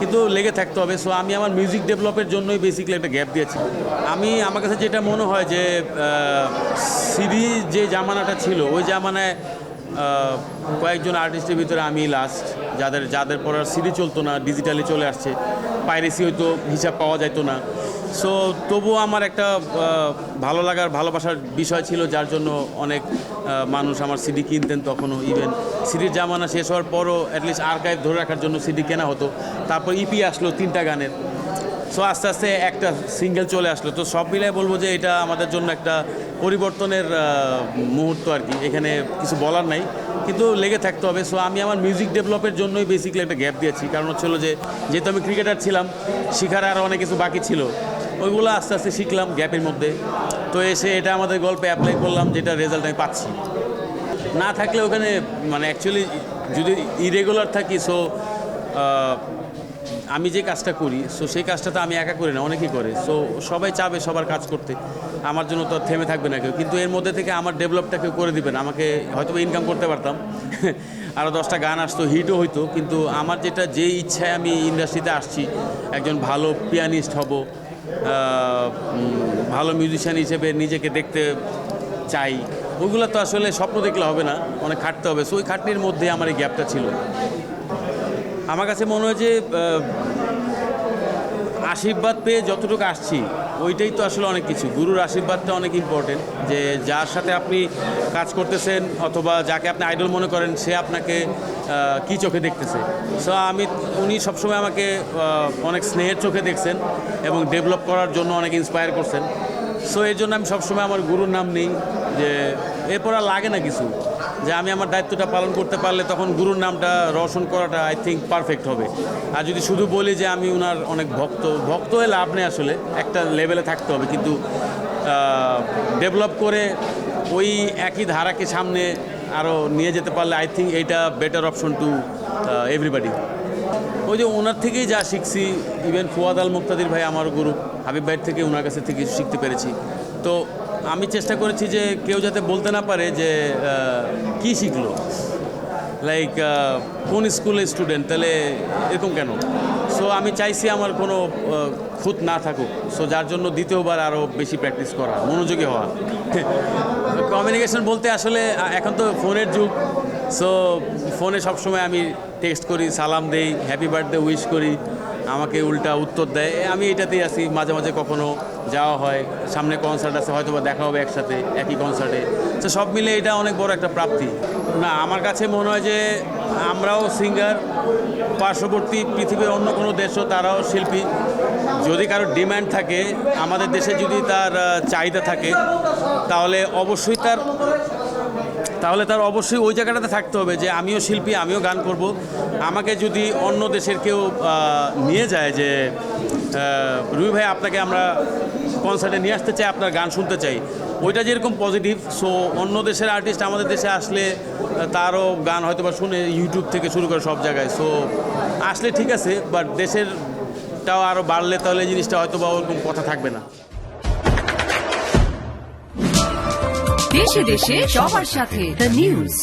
কিন্তু লেগে থাকতে হবে। সো আমি আমার মিউজিক ডেভেলপের জন্যই বেসিক্যালি একটা গ্যাপ দিয়েছি। আমার কাছে যেটা মনে হয় যে সিডি যে জামানাটা ছিল ওই জামানায় কয়েকজন আর্টিস্টের ভিতরে আমি লাস্ট, যাদের পর আর সিডি চলতো না, ডিজিটালি চলে আসছে, পাইরেসি হয়তো হিসাব পাওয়া যেত না। সো তবুও আমার একটা ভালো লাগার ভালোবাসার বিষয় ছিল, যার জন্য অনেক মানুষ আমার সিডি কিনতেন তখনও। ইভেন সিডির জামানা শেষ হওয়ার পরও অ্যাটলিস্ট আর্কাইভ ধরে রাখার জন্য সিডি কেনা হতো। তারপর ইপি আসলো 3টা গানের। সো আস্তে আস্তে একটা সিঙ্গেল চলে আসলো। তো সব মিলিয়ে বলবো যে এটা আমাদের জন্য একটা পরিবর্তনের মুহূর্ত আর কি। এখানে কিছু বলার নাই, কিন্তু লেগে থাকতে হবে। সো আমি আমার মিউজিক ডেভেলপের জন্যই বেসিক্যালি একটা গ্যাপ দিয়েছি। কারণ হচ্ছিল যে যেহেতু আমি ক্রিকেটার ছিলাম, শেখার আরও অনেক কিছু বাকি ছিল, ওইগুলো আস্তে আস্তে শিখলাম গ্যাপের মধ্যে। তো এসে এটা আমাদের গল্পে অ্যাপ্লাই করলাম, যেটা রেজাল্ট আমি পাচ্ছি। না থাকলে ওখানে মানে অ্যাকচুয়ালি যদি ইরেগুলার থাকি, সো আমি যে কাজটা করি, সো সেই কাজটা তো আমি একা করি না, অনেকেই করে। সো সবাই চাবে সবার কাজ করতে, আমার জন্য তো থেমে থাকবে না কেউ। কিন্তু এর মধ্যে থেকে আমার ডেভেলপটা কেউ করে দিবেন, আমাকে হয়তো ইনকাম করতে পারতাম, আরও 10টা গান আসতো, হিটও হইতো। কিন্তু আমার যে ইচ্ছায় আমি ইন্ডাস্ট্রিতে আসছি, একজন ভালো পিয়ানিস্ট হব, ভালো মিউজিশিয়ান হিসেবে নিজেকে দেখতে চাই, ওইগুলো তো আসলে স্বপ্ন দেখলে হবে না, অনেক খাটতে হবে। সো ওই খাটনির মধ্যে আমার এই গ্যাপটা ছিল। আমার কাছে মনে হয় যে আশীর্বাদ পেয়ে যতটুকু আসছি ওইটাই তো আসলে অনেক কিছু। গুরুর আশীর্বাদটা অনেক ইম্পর্টেন্ট, যে যার সাথে আপনি কাজ করতেছেন অথবা যাকে আপনি আইডল মনে করেন, সে আপনাকে কী চোখে দেখতেছে। সো উনি সবসময় আমাকে অনেক স্নেহের চোখে দেখছেন এবং ডেভেলপ করার জন্য অনেক ইন্সপায়ার করছেন। সো এর জন্য আমি সবসময় আমার গুরুর নাম নিই, যে এরপর আর লাগে না কিছু, যে আমি আমার দায়িত্বটা পালন করতে পারলে তখন গুরুর নামটা রোশন করাটা আই থিঙ্ক পারফেক্ট হবে। আর যদি শুধু বলি যে আমি ওনার অনেক ভক্ত হয়ে লাভ নেই, আসলে একটা লেভেলে থাকতে হবে, কিন্তু ডেভেলপ করে ওই একই ধারাকে সামনে আরও নিয়ে যেতে পারলে আই থিঙ্ক এইটা বেটার অপশন টু এভরিবাডি। ওই যে ওনার থেকেই যা শিখছি, ইভেন ফুয়াদ আল মুক্তাদির ভাই আমার গুরু, হাবিব ভাইয়ের থেকে ওনার কাছে থেকে শিখতে পেরেছি। তো আমি চেষ্টা করেছি যে কেউ যাতে বলতে না পারে যে কি শিখলো, লাইক কোন স্কুলের স্টুডেন্ট, তাহলে এরকম কেন। সো আমি চাইছি আমার কোনো খুঁত না থাকুক। সো যার জন্য দ্বিতীয়বার আরও বেশি প্র্যাকটিস করা, মনোযোগী হওয়া। কমিউনিকেশন বলতে আসলে এখন তো ফোনের যুগ। সো ফোনে সবসময় আমি টেক্সট করি, সালাম দেই, হ্যাপি বার্থডে উইশ করি, আমাকে উল্টা উত্তর দেয়। আমি এটাতেই আছি। মাঝে মাঝে কখনো যাওয়া হয়, সামনে কনসার্ট আছে, হয়তো বা দেখা হবে একসাথে একই কনসার্টে। তো সব মিলে এটা অনেক বড় একটা প্রাপ্তি। না, আমার কাছে মনে হয় যে আমরাও সিঙ্গার, পার্শ্ববর্তী পৃথিবীর অন্য কোনো দেশও তারাও শিল্পী। যদি কারো ডিম্যান্ড থাকে, আমাদের দেশে যদি তার চাহিদা থাকে, তাহলে তার অবশ্যই ওই জায়গাটাতে থাকতে হবে যে আমিও শিল্পী, আমিও গান করব। আমাকে যদি অন্য দেশের কেউ নিয়ে যায় যে রুই ভাই আপনাকে আমরা কনসার্টে নিয়ে আসতে চাই, আপনার গান শুনতে চাই, ওইটা যেরকম পজিটিভ। সো অন্য দেশের আর্টিস্ট আমাদের দেশে আসলে তারও গান হয়তো বা শুনে, ইউটিউব থেকে শুরু করে সব জায়গায়। সো আসলে ঠিক আছে, বাট দেশেরটাও আরও বাড়লে তাহলে জিনিসটা হয়তো বা ওরকম কথা থাকবে না। দেশে দেশে সবার সাথে দ্য নিউজ।